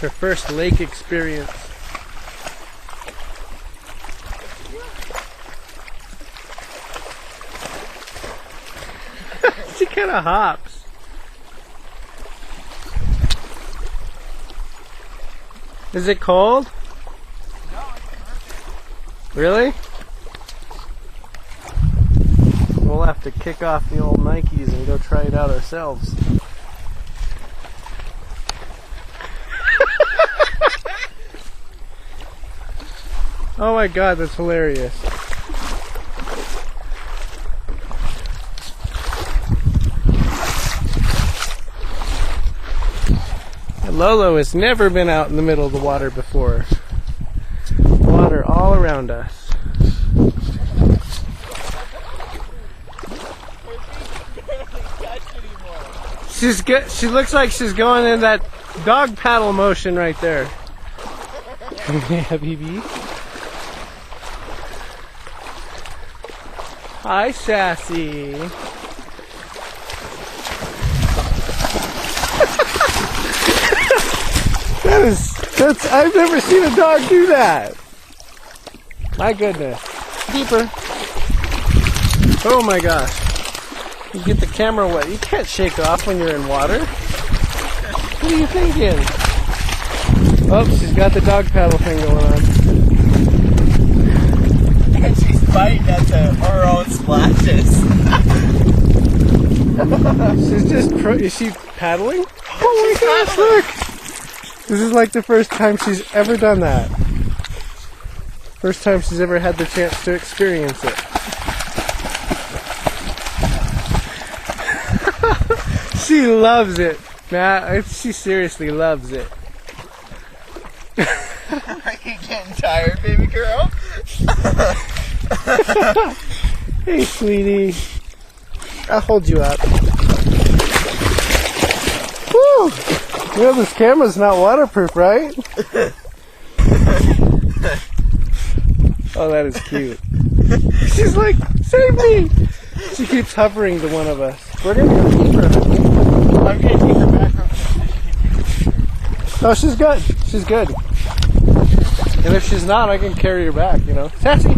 her first lake experience. She kind of hops. Is it cold? No, it's perfect. Really? We'll have to kick off the old Nikes and go try it out ourselves. Oh my god, that's hilarious. Lolo has never been out in the middle of the water before. Water all around us. She's good. She looks like she's going in that dog paddle motion right there. Yeah, BB. Hi, Sassy. I've never seen a dog do that. My goodness. Deeper. Oh my gosh. You get the camera wet. You can't shake off when you're in water. What are you thinking? Oh, she's got the dog paddle thing going on. And she's biting at her own splashes. She's just is she paddling? Oh my gosh, look! This is like the first time she's ever done that. First time she's ever had the chance to experience it. She loves it, Matt. She seriously loves it. Are you getting tired, baby girl? Hey, sweetie. I'll hold you up. Woo! You know this camera's not waterproof, right? Oh, that is cute. She's like, save me! She keeps hovering to one of us. We're gonna go keep her. I'm gonna take her back from Oh, she's good. She's good. And if she's not, I can carry her back, you know. Sassy!